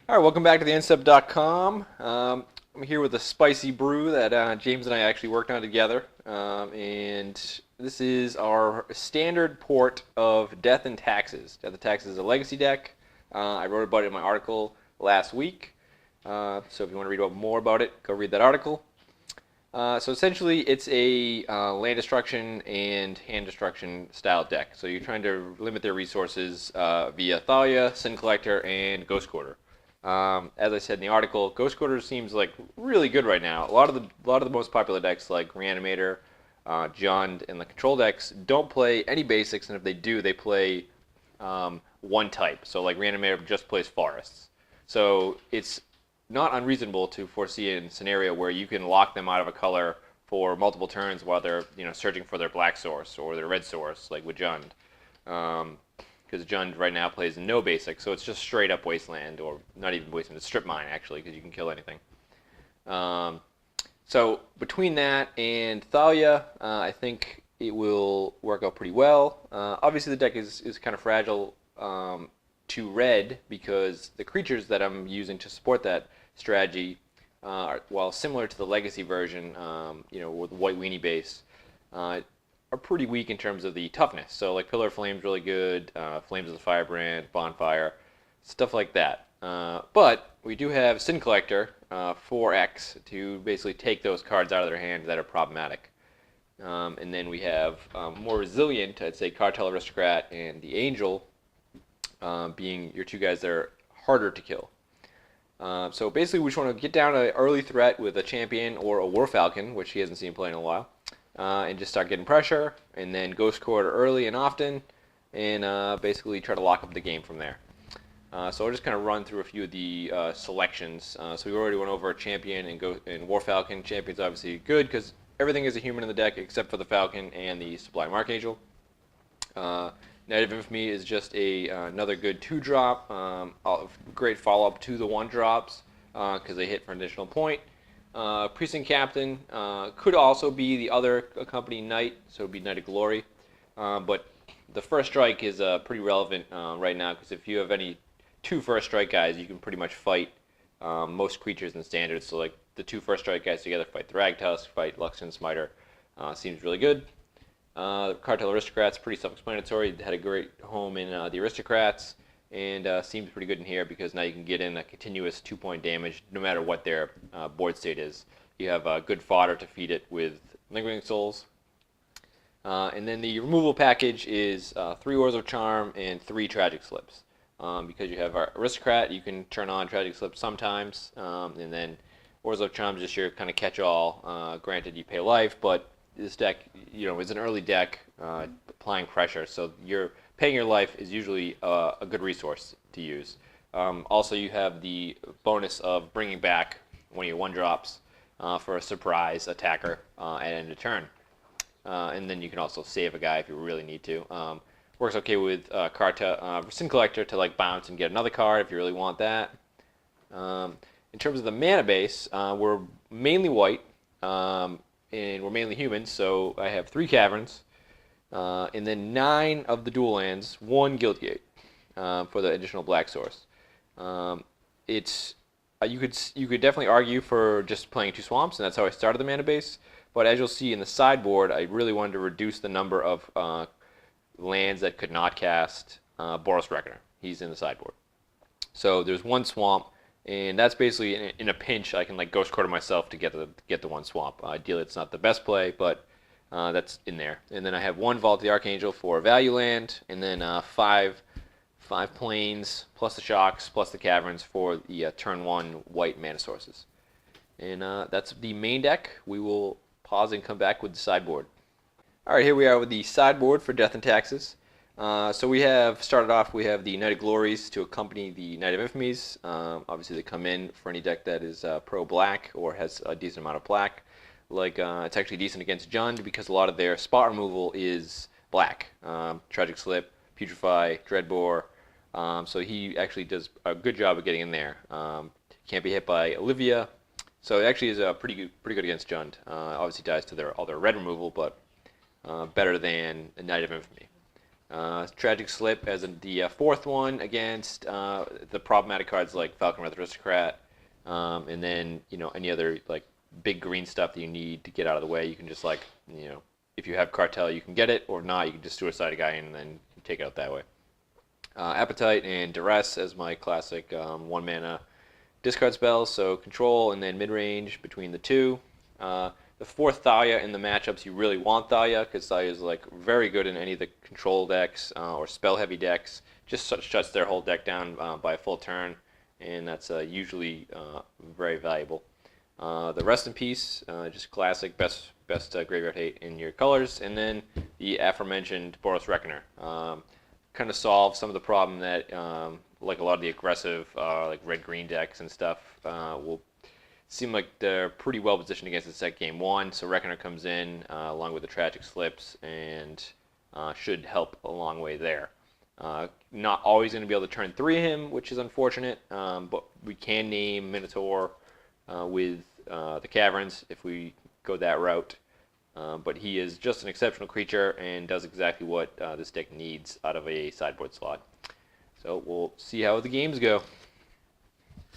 All right, welcome back to TheEndStep.com. I'm here with a spicy brew that James and I actually worked on together, and this is our standard port of Death and Taxes. Death and Taxes is a legacy deck. I wrote about it in my article last week, so if you want to read more about it, go read that article. So essentially, it's a land destruction and hand destruction style deck. So you're trying to limit their resources via Thalia, Sin Collector, and Ghost Quarter. As I said in the article, Ghost Quarter seems like really good right now. A lot of the most popular decks like Reanimator, Jund, and the control decks don't play any basics, and if they do, they play one type. So like Reanimator just plays forests. So it's not unreasonable to foresee a scenario where you can lock them out of a color for multiple turns while they're searching for their black source or their red source, like with Jund. Because Jund right now plays no basic, so it's just straight up wasteland, or not even wasteland, it's strip mine actually, because you can kill anything. So between that and Thalia, I think it will work out pretty well. Obviously, the deck is kind of fragile to red because the creatures that I'm using to support that strategy, while similar to the legacy version, with the white weenie base, are pretty weak in terms of the toughness. So like Pillar of Flame's really good, Flames of the Firebrand, Bonfire, stuff like that. But we do have Sin Collector, 4X, to basically take those cards out of their hand that are problematic. And then we have more resilient, I'd say Cartel Aristocrat and the Angel, being your two guys that are harder to kill. So basically, we just want to get down an early threat with a champion or a War Falcon, which he hasn't seen play in a while, and just start getting pressure, and then Ghost Quarter early and often, and basically try to lock up the game from there. So I'll just kind of run through a few of the selections. So we already went over a champion and War Falcon. Champion's obviously good because everything is a human in the deck except for the Falcon and the Sublime Archangel. Night of Infamy is just another good 2-drop, great follow-up to the 1-drops because they hit for an additional point. Precinct Captain could also be the other accompanying Knight, so it would be Knight of Glory. But the first strike is pretty relevant right now because if you have any 2 first strike guys, you can pretty much fight most creatures in Standard. So like the 2 first strike guys together fight Thragtusk, fight Luxton Smiter. Seems really good. The Cartel Aristocrats, pretty self-explanatory. Had a great home in the Aristocrats, and seems pretty good in here because now you can get in a continuous 2-point damage no matter what their board state is. You have good fodder to feed it with Lingering Souls. And then the removal package is 3 Oars of Charm and 3 Tragic Slips. Because you have our Aristocrat, you can turn on Tragic Slips sometimes, and then Oars of Charm is just your kind of catch-all. Granted, you pay life, but this deck, is an early deck applying pressure, so you're paying your life is usually a good resource to use. Also, you have the bonus of bringing back one of your 1-drops for a surprise attacker at end of turn. And then you can also save a guy if you really need to. Works okay with Sin Collector to like bounce and get another card if you really want that. In terms of the mana base, we're mainly white. And we're mainly humans, so I have 3 Caverns, and then 9 of the dual lands, 1 Guildgate for the additional black source. It's you could definitely argue for just playing 2 swamps, and that's how I started the mana base. But as you'll see in the sideboard, I really wanted to reduce the number of lands that could not cast Boros Reckoner. He's in the sideboard, so there's 1 swamp. And that's basically in a pinch, I can like Ghost Quarter myself to get the 1 swamp. Ideally, it's not the best play, but that's in there. And then I have 1 Vault of the Archangel for value land, and then 5 plains plus the shocks plus the caverns for the turn 1 white mana sources. And that's the main deck. We will pause and come back with the sideboard. All right, here we are with the sideboard for Death and Taxes. So we have started off, we have the Knight of Glories to accompany the Knight of Infamies. Obviously they come in for any deck that is pro-black or has a decent amount of black. Like it's actually decent against Jund because a lot of their spot removal is black. Tragic Slip, Putrefy, Dreadbore. So he actually does a good job of getting in there. Can't be hit by Olivia. So it actually is pretty good against Jund. Obviously dies to all their red removal, but better than the Knight of Infamy. Tragic Slip as the fourth one against the problematic cards like Falcon Wrath Aristocrat, and then any other like big green stuff that you need to get out of the way. You can just like if you have Cartel, you can get it, or not, you can just suicide a guy and then take it out that way. Appetite and Duress as my classic 1 mana discard spells, so control and then mid range between the two. The fourth Thalia in the matchups, you really want Thalia because Thalia is like very good in any of the control decks or spell heavy decks. Just shuts their whole deck down by a full turn, and that's usually very valuable. The Rest in Peace, just classic, best graveyard hate in your colors, and then the aforementioned Boros Reckoner. Kind of solve some of the problem that like a lot of the aggressive like red-green decks and stuff will seem like they're pretty well positioned against the set game one. So Reckoner comes in along with the Tragic Slips and should help a long way there. Not always going to be able to turn 3 him, which is unfortunate, but we can name Minotaur with the Caverns if we go that route. But he is just an exceptional creature and does exactly what this deck needs out of a sideboard slot. So we'll see how the games go.